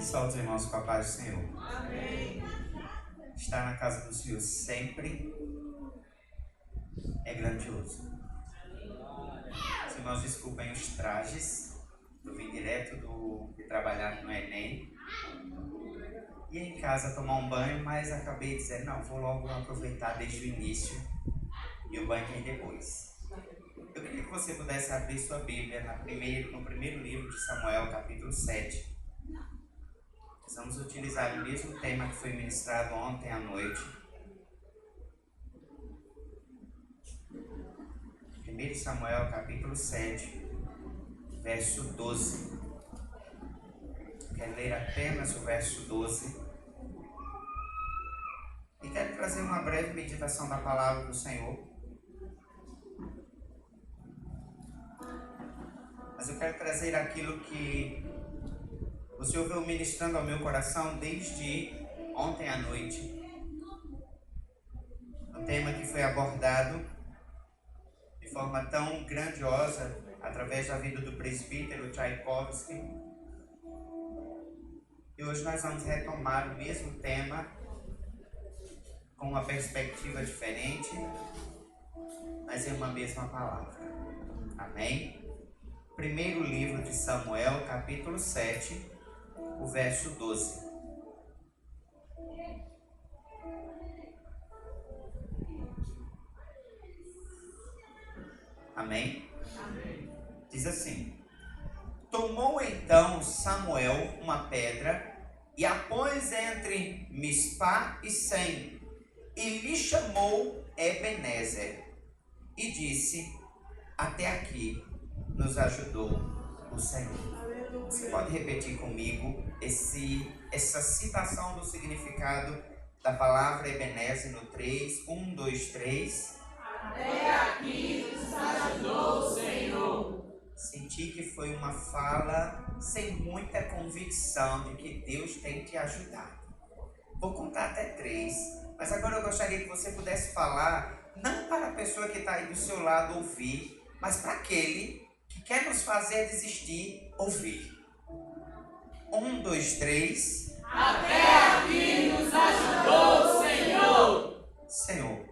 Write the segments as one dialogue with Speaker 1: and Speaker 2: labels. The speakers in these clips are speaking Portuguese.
Speaker 1: Saúde os irmãos com a paz do Senhor.
Speaker 2: Amém.
Speaker 1: Estar na casa do Senhor sempre é grandioso. Os irmãos desculpem os trajes. Eu vim direto de trabalhar no Enem. Ia em casa tomar um banho, mas acabei dizendo, não, vou logo aproveitar desde o início e o banho vem depois. Eu queria que você pudesse abrir sua Bíblia no primeiro livro de Samuel, capítulo 7. Vamos utilizar o mesmo tema que foi ministrado ontem à noite. 1 Samuel, capítulo 7, verso 12. Quero ler apenas o verso 12. E quero trazer uma breve meditação da palavra do Senhor. Mas eu quero trazer aquilo que o Senhor veio ministrando ao meu coração desde ontem à noite. Um tema que foi abordado de forma tão grandiosa através da vida do presbítero Tchaikovsky. E hoje nós vamos retomar o mesmo tema com uma perspectiva diferente, mas em uma mesma palavra. Amém? Primeiro livro de Samuel, capítulo 7, o verso 12. Amém?
Speaker 2: Amém.
Speaker 1: Diz assim: tomou então Samuel uma pedra e a pôs entre Mispá e Sem, e lhe chamou Ebenezer, e disse: até aqui nos ajudou o Senhor. Você pode repetir comigo essa citação do significado da palavra Ebenezer no 3? 1, 2, 3.
Speaker 2: Até aqui nos ajudou o Senhor.
Speaker 1: Senti que foi uma fala sem muita convicção de que Deus tem te ajudado. Vou contar até 3, mas agora eu gostaria que você pudesse falar, não para a pessoa que está aí do seu lado ouvir, mas para aquele que quer nos fazer desistir, ouvir. 1, 2, 3.
Speaker 2: Até aqui nos ajudou o Senhor.
Speaker 1: Senhor,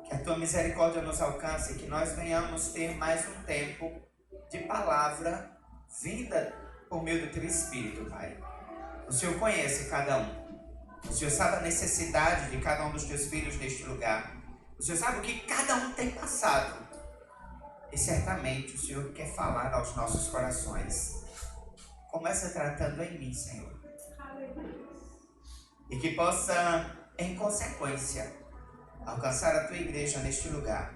Speaker 1: que a tua misericórdia nos alcance e que nós venhamos ter mais um tempo de palavra vinda por meio do teu Espírito, Pai. O Senhor conhece cada um. O Senhor sabe a necessidade de cada um dos teus filhos neste lugar. O Senhor sabe o que cada um tem passado. E certamente o Senhor quer falar aos nossos corações. Começa tratando em mim, Senhor. E que possa, em consequência, alcançar a tua igreja neste lugar.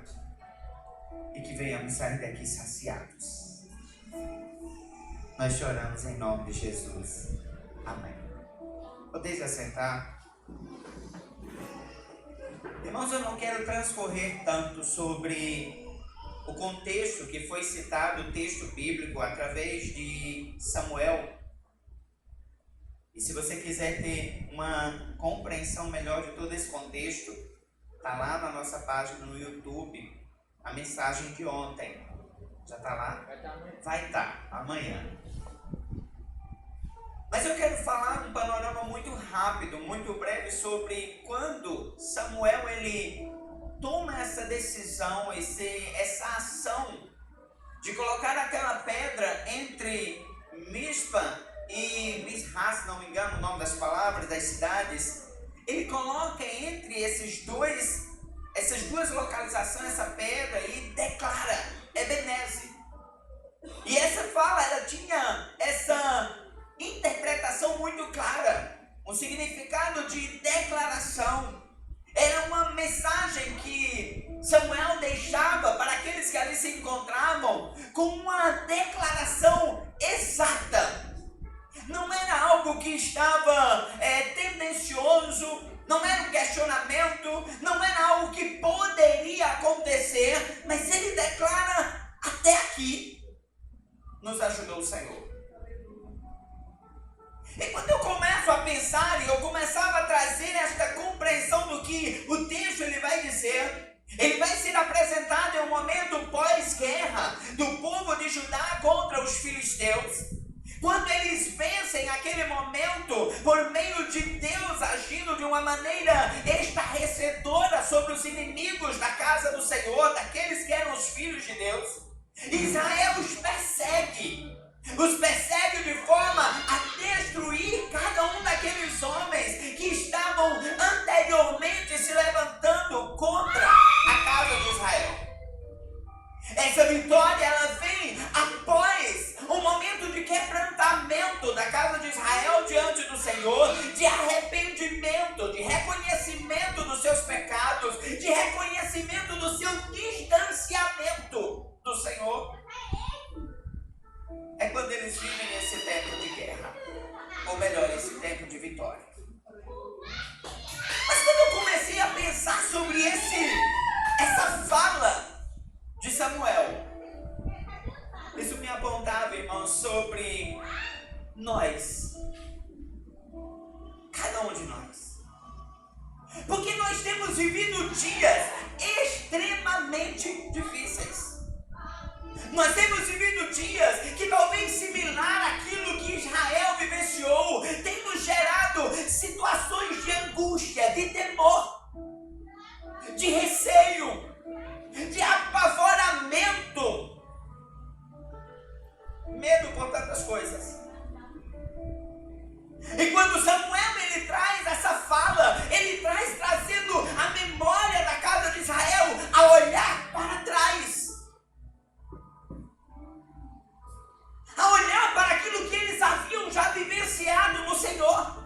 Speaker 1: E que venhamos sair daqui saciados. Nós te oramos em nome de Jesus. Amém. Podeis assentar. Irmãos, eu não quero transcorrer tanto sobre o contexto que foi citado, o texto bíblico, através de Samuel. E se você quiser ter uma compreensão melhor de todo esse contexto, está lá na nossa página no YouTube, a mensagem de ontem. Já está lá? Vai estar amanhã. Mas eu quero falar um panorama muito rápido, muito breve, sobre quando Samuel ele toma essa decisão, essa ação de colocar aquela pedra entre Mispa e Misrá, se não me engano o nome das palavras, das cidades. Ele coloca entre essas duas localizações essa pedra e declara Ebenezer. E essa fala, ela tinha essa interpretação muito clara, um significado de declaração. Era uma mensagem que Samuel deixava para aqueles que ali se encontravam com uma declaração exata. Não era algo que estava tendencioso, não era um questionamento, não era algo que poderia acontecer, mas ele declara: até aqui nos ajudou o Senhor. E quando eu começo a pensar e eu começava a trazer esta compreensão do que o texto ele vai dizer, ele vai ser apresentado em um momento pós-guerra do povo de Judá contra os filisteus. quando eles vencem aquele momento, por meio de Deus agindo de uma maneira estarrecedora sobre os inimigos da casa do Senhor, daqueles que eram os filhos de Deus, Israel os persegue de forma a destruir cada um daqueles homens que estavam anteriormente se levantando contra a casa de Israel. Essa vitória, ela vem após um momento de quebrantamento da casa de Israel diante do Senhor, de arrependimento, de reconhecimento dos seus pecados, de reconhecimento do seu distanciamento do Senhor. É quando eles vivem esse tempo de guerra, ou melhor, esse tempo de vitória. Mas quando eu comecei a pensar sobre essa fala de Samuel, isso me apontava, irmãos, sobre nós, cada um de nós, porque nós temos vivido dias extremamente difíceis. Nós temos vivido dias que talvez similar àquilo que Israel vivenciou, tem nos gerado situações de angústia, de temor, de receio, de apavoramento, medo por tantas coisas. E quando Samuel ele traz essa fala, ele trazendo a memória da casa de Israel a olhar para trás, a olhar para aquilo que eles haviam já vivenciado no Senhor.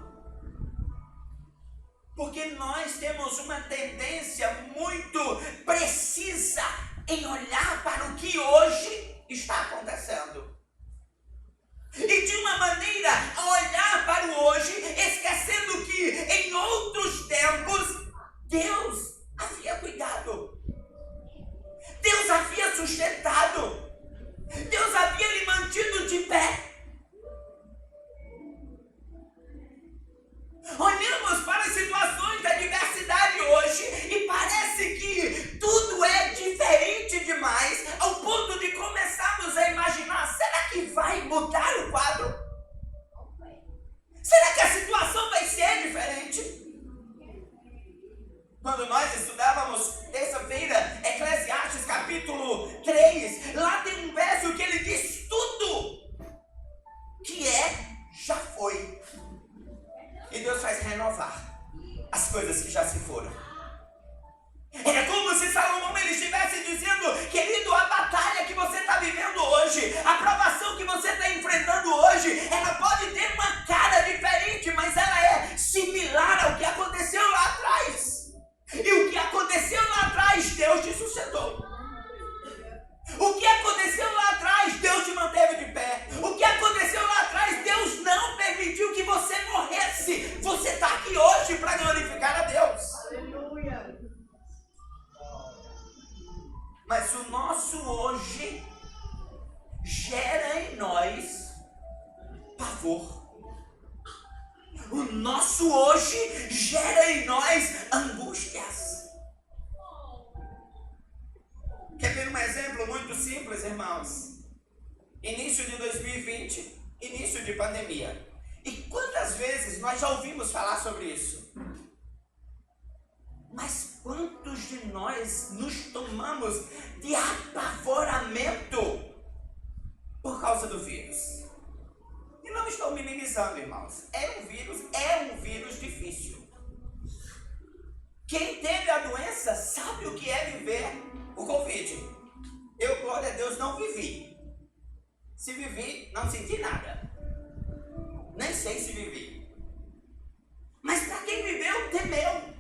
Speaker 1: Porque nós temos uma tendência muito precisa em olhar para o que hoje está acontecendo. E de uma maneira a olhar para o hoje, esquecendo que em outros tempos Deus havia cuidado, Deus havia sustentado, Deus havia lhe mantido de pé. Olhamos para as situações da diversidade hoje e parece que tudo é diferente demais, ao ponto de começarmos a imaginar: será que vai mudar o quadro? Será que a situação vai ser diferente? Quando nós estudávamos terça-feira Eclesiastes capítulo 3, lá tem um verso que ele diz: tudo que é, já foi. E Deus faz renovar as coisas que já se foram. É como se Salomão ele estivesse dizendo: querido, a batalha que você está vivendo hoje, a provação que você está enfrentando hoje, ela pode ter uma cara diferente, mas ela é similar ao que aconteceu lá atrás. E o que aconteceu lá atrás, Deus te sustentou. O que aconteceu lá atrás, Deus te manteve de pé. O que aconteceu lá atrás, Deus não permitiu que você morresse. Você está aqui hoje para glorificar a Deus.
Speaker 2: Aleluia.
Speaker 1: Mas o nosso hoje gera em nós pavor. O nosso hoje gera em nós angústias. Quer ver um exemplo muito simples, irmãos? Início de 2020, início de pandemia. E quantas vezes nós já ouvimos falar sobre isso? Mas quantos de nós nos tomamos de apavoramento por causa do vírus? E não estou minimizando, irmãos. É um vírus difícil. Quem teve a doença sabe o que é viver o Covid. Eu, glória a Deus, não vivi. Se vivi, não senti nada. Nem sei se vivi. Mas para quem viveu, temeu.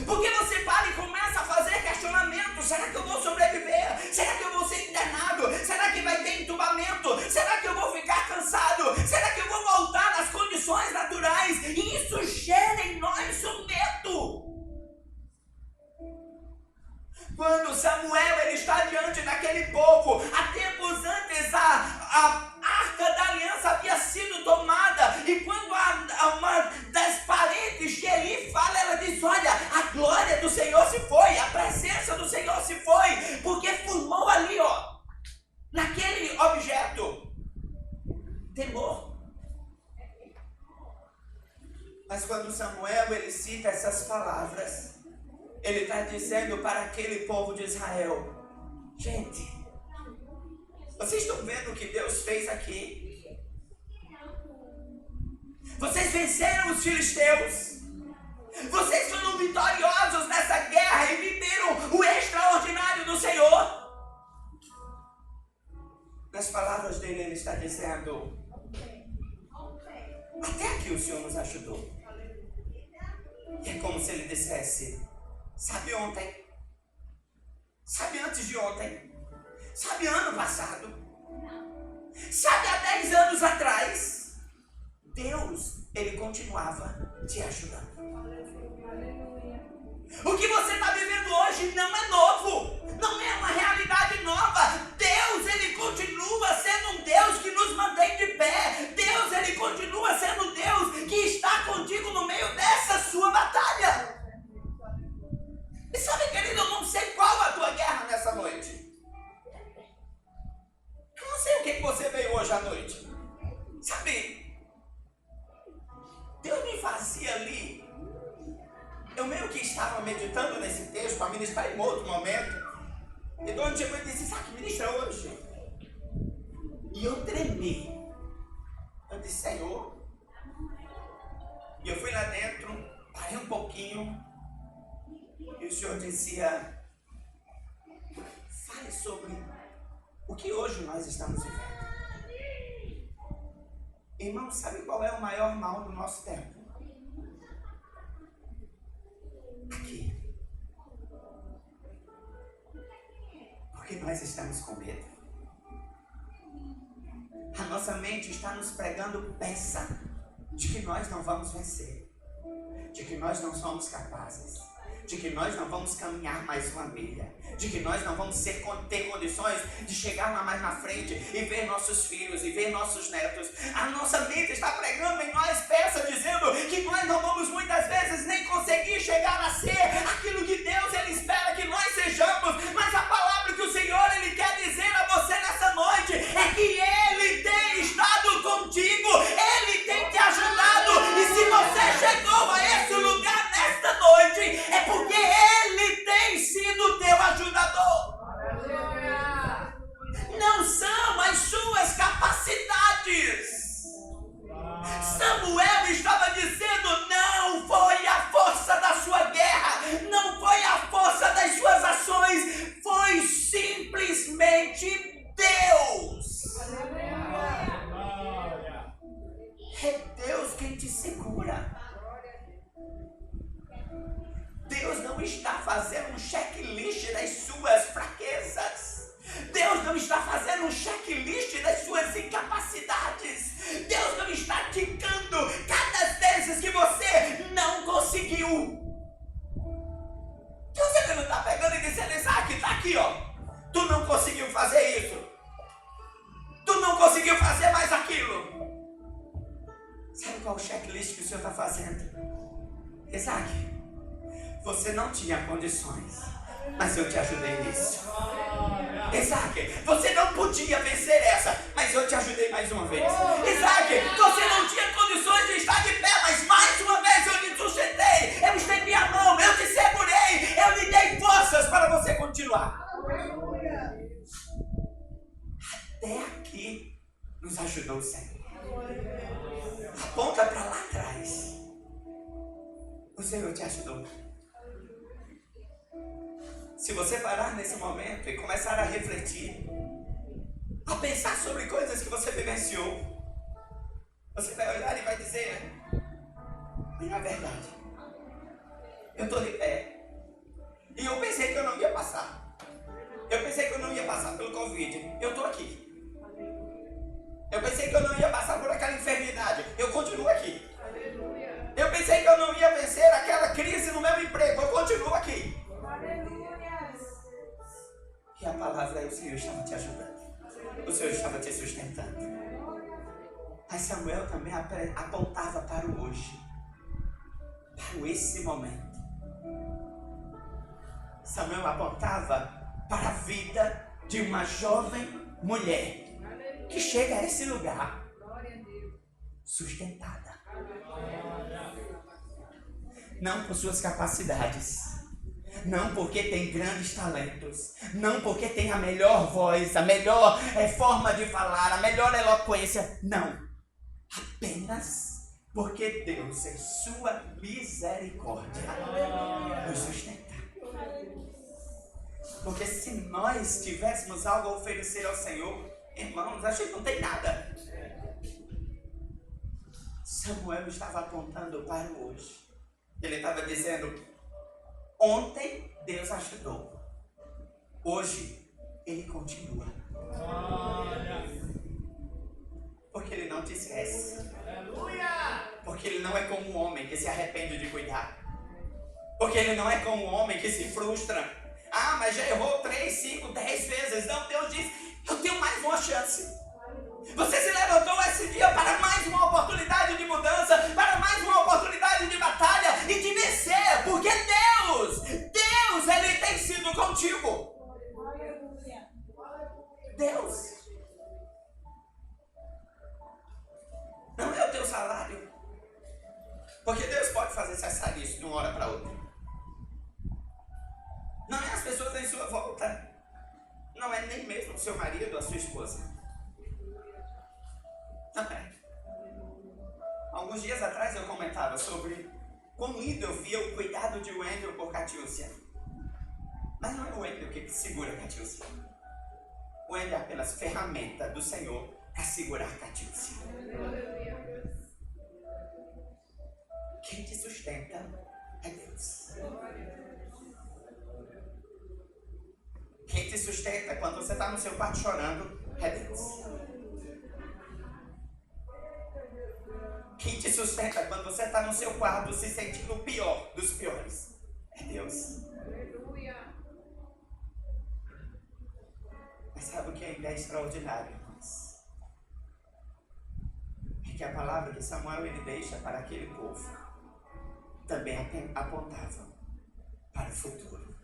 Speaker 1: Porque você para e começa a fazer questionamentos: será que eu vou sobreviver? Será que eu vou ser internado? Será que vai ter entubamento? Será que eu vou ficar cansado? Será que eu vou voltar às condições naturais? E isso gera em nós um medo. Quando Samuel ele está diante daquele povo, há tempos antes a arca da aliança havia sido tomada, e quando uma das parentes de Eli fala, ela diz: olha, a glória do Senhor se foi, a presença do Senhor se foi, porque formou ali temor. Mas quando Samuel ele cita essas palavras, ele está dizendo para aquele povo de Israel: gente, vocês estão vendo o que Deus fez aqui? Vocês venceram os filisteus. Vocês foram vitoriosos nessa guerra e viveram o extraordinário do Senhor. Nas palavras dele, ele está dizendo: até aqui o Senhor nos ajudou. E é como se ele dissesse: sabe ontem? Sabe antes de ontem? Sabe ano passado? Sabe há 10 anos atrás? Deus, ele continuava te ajudando. O que você está vivendo hoje não é novo, não é uma realidade nova. Deus, ele continua sendo um Deus que nos mantém de pé. Deus, ele continua sendo um Deus que está contigo no meio dessa sua batalha. E sabe, querido, eu não sei qual a tua guerra nessa noite. Eu não sei o que você veio hoje à noite. Sabe, Deus me fazia ali. Eu meio que estava meditando nesse texto para ministrar em outro momento. E Deus chegou e disse: sabe, ministra hoje. E eu tremi. Eu disse: Senhor. E eu fui lá dentro, parei um pouquinho. E o Senhor dizia: fale sobre o que hoje nós estamos vivendo. Irmão, sabe qual é o maior mal do nosso tempo? Aqui. Porque nós estamos com medo. A nossa mente está nos pregando peça de que nós não vamos vencer, de que nós não somos capazes, de que nós não vamos caminhar mais uma milha, de que nós não vamos ter condições de chegar lá mais na frente e ver nossos filhos e ver nossos netos. A nossa mente está pregando em nós peça, dizendo que nós não vamos muitas vezes nem conseguir chegar a ser aquilo que Deus ele espera que nós sejamos. Mas a palavra que o Senhor ele quer dizer a você nessa noite é que Ele tem estado contigo, Ele tem te ajudado. E se você chegou a esse lugar nesta noite, é porque Ele tem sido teu ajudador. Não são as suas capacidades. Samuel estava dizendo: não foi a força da sua guerra, não foi a força das suas ações, foi simplesmente Deus. É Deus quem te segura. Deus não está fazendo um checklist das suas fraquezas. Deus não está fazendo um checklist das suas incapacidades. Deus não está ticando cada vez que você não conseguiu. Deus ele não está pegando e dizendo: Isaac, está aqui, ó. Tu não conseguiu fazer isso. Tu não conseguiu fazer mais aquilo. Sabe qual é o checklist que o Senhor está fazendo? Isaac, você não tinha condições, mas eu te ajudei nisso. Isaac, você não podia vencer essa, mas eu te ajudei mais uma vez. Isaac, você não tinha condições de estar de pé, mas mais uma vez eu lhe sustentei. Eu estendi a mão, eu te segurei, eu lhe dei forças para você continuar. Até aqui nos ajudou o Senhor. Aponta para lá atrás. O Senhor te ajudou. Se você parar nesse momento e começar a refletir, a pensar sobre coisas que você vivenciou, você vai olhar e vai dizer: não é verdade, eu estou de pé. E eu pensei que eu não ia passar. Eu pensei que eu não ia passar pelo Covid. Eu estou aqui. Eu pensei que eu não ia passar por aquela enfermidade. Eu continuo aqui. Eu pensei que eu não ia vencer aquela crise no meu emprego. Eu continuo aqui. E a palavra é: o Senhor estava te ajudando. O Senhor estava te sustentando. Mas Samuel também apontava para o hoje, para esse momento. Samuel apontava para a vida de uma jovem mulher que chega a esse lugar sustentada. Não por suas capacidades, não porque tem grandes talentos, não porque tem a melhor voz, a melhor forma de falar, a melhor eloquência, não. Apenas porque Deus, em sua misericórdia, nos sustenta. Porque se nós tivéssemos algo a oferecer ao Senhor, irmãos, a gente não tem nada. Samuel estava apontando para o hoje. Ele estava dizendo: ontem Deus ajudou, hoje Ele continua. Porque Ele não te esquece. Porque Ele não é como um homem que se arrepende de cuidar. Porque Ele não é como um homem que se frustra. Ah, mas já errou 3, 5, 10 vezes. Não, Deus diz: eu tenho mais uma chance. Você se levantou esse dia para mais uma oportunidade de mudança, para mais uma oportunidade de batalha e de vencer. Porque Deus, Ele tem sido contigo. Deus. Não é o teu salário. Porque Deus pode fazer cessar isso de uma hora para outra. Não é as pessoas em sua volta. Não é nem mesmo o seu marido ou a sua esposa. Não é. Alguns dias atrás eu comentava sobre quão lindo eu via o cuidado de Wendel por Catiúcia. Mas não é o Wendel que segura Catiúcia. O Wendel é apenas ferramenta do Senhor para segurar Catiúcia. Quem te sustenta é Deus. Quem te sustenta quando você está no seu quarto chorando é Deus. Quem te sustenta quando você está no seu quarto se sentindo o pior dos piores é Deus. Mas sabe o que ainda é extraordinário, irmãos? É que a palavra que Samuel ele deixa para aquele povo também apontava para o futuro.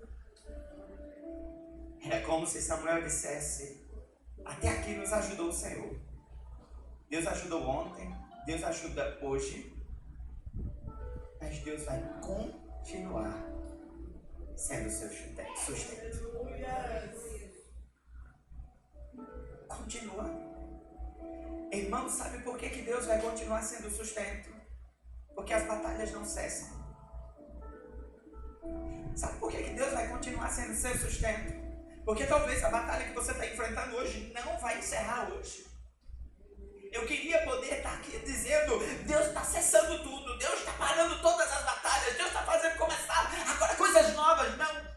Speaker 1: Era como se Samuel dissesse: até aqui nos ajudou o Senhor. Deus ajudou ontem, Deus ajuda hoje, mas Deus vai continuar sendo seu sustento. Continua. Irmão, sabe por que Deus vai continuar sendo sustento? Porque as batalhas não cessam. Sabe por que Deus vai continuar sendo seu sustento? Porque talvez a batalha que você está enfrentando hoje não vai encerrar hoje. Eu queria poder estar aqui dizendo: Deus está cessando tudo, Deus está parando todas as batalhas, Deus está fazendo começar agora coisas novas. Não.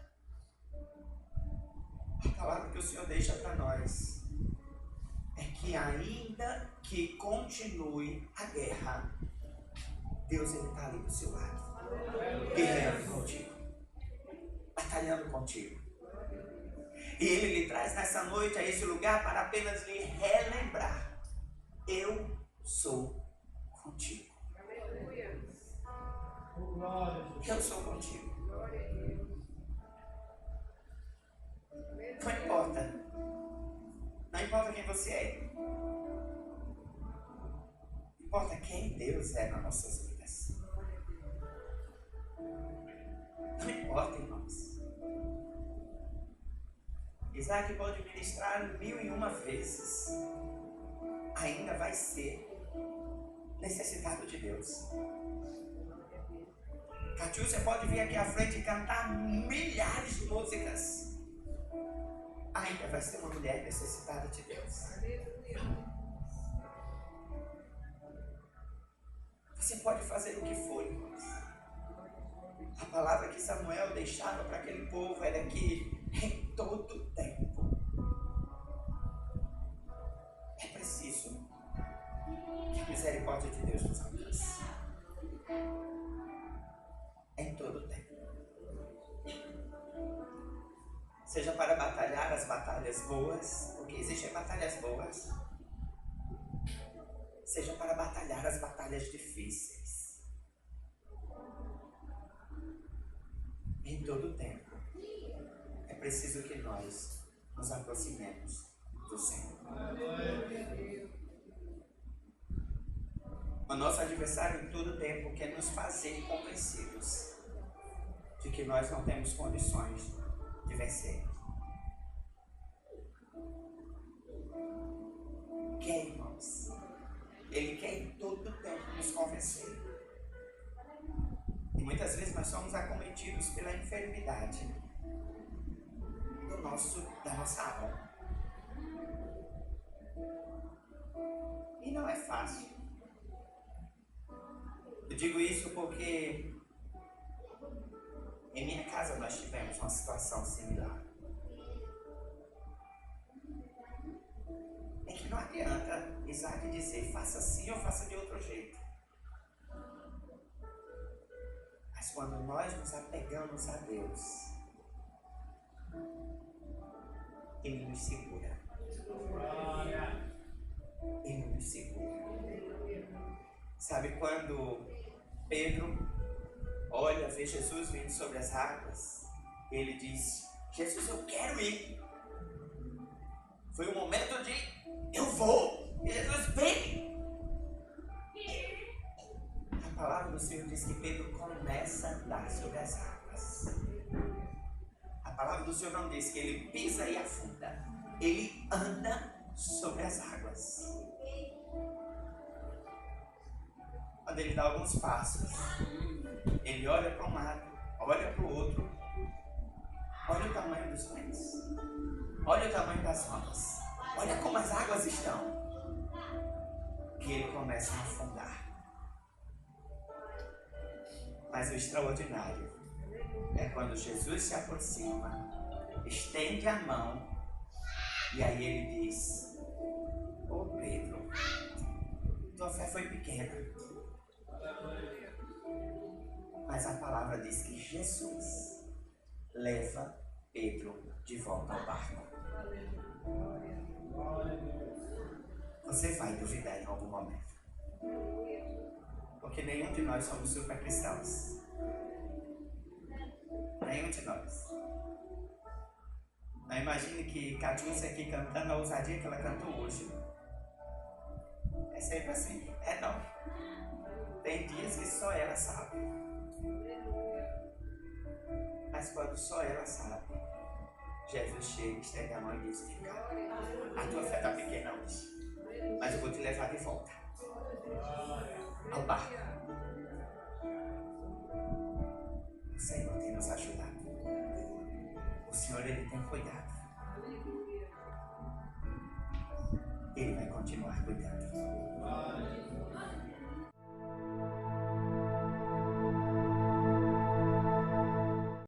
Speaker 1: A palavra que o Senhor deixa para nós é que ainda que continue a guerra, Deus está ali do seu lado, guerreando contigo, batalhando contigo. E Ele lhe traz nessa noite a esse lugar para apenas lhe relembrar: eu sou contigo. Eu sou contigo. Não importa. Não importa quem você é. Importa quem Deus é nas nossas vidas. Não importa, irmãos. Isaac pode ministrar 1001 vezes. Ainda vai ser necessitado de Deus. Catiúcia pode vir aqui à frente e cantar milhares de músicas. Ainda vai ser uma mulher necessitada de Deus. Você pode fazer o que for, irmãos. A palavra que Samuel deixava para aquele povo era que em todo tempo é preciso que a misericórdia de Deus nos alcance. Em todo tempo. Seja para batalhar as batalhas boas, porque existem batalhas boas. Seja para batalhar as batalhas difíceis. Em todo tempo é preciso que nós nos aproximemos do Senhor. O nosso adversário em todo tempo quer nos fazer convencidos de que nós não temos condições de vencer. Quer, irmãos? Ele quer em todo tempo nos convencer. E muitas vezes nós somos acometidos pela enfermidade da nossa alma. E não é fácil. Eu digo isso porque em minha casa nós tivemos uma situação similar. É que não adianta Isaac dizer faça assim ou faça de outro jeito. Mas quando nós nos apegamos a Deus, Ele nos segura. Ele nos segura. Sabe quando Pedro olha, vê Jesus vindo sobre as águas, ele diz: Jesus, eu quero ir. Foi o momento de eu vou. E Jesus, vem. A palavra do Senhor diz que Pedro começa a andar sobre as águas. A palavra do Senhor não diz que ele pisa e afunda. Ele anda sobre as águas. Quando ele dá alguns passos, ele olha para um lado, olha para o outro, olha o tamanho dos ventos, olha o tamanho das ondas, olha como as águas estão, e ele começa a afundar. Mas o extraordinário é quando Jesus se aproxima, estende a mão, e aí ele diz: ô Pedro, tua fé foi pequena. Mas a palavra diz que Jesus leva Pedro de volta ao barco. Você vai duvidar em algum momento. Porque nenhum de nós somos super cristãos. Nenhum de nós. Não imagine que Catiúcia aqui cantando a ousadia que ela cantou hoje. É sempre assim. É não. Tem dias que só ela sabe. Mas quando só ela sabe, Jesus chega, estende a mão e diz: fica, a tua fé está pequena hoje, mas eu vou te levar de volta ao barco. O Senhor tem nos ajudado. O Senhor, Ele tem cuidado. Ele vai continuar cuidando.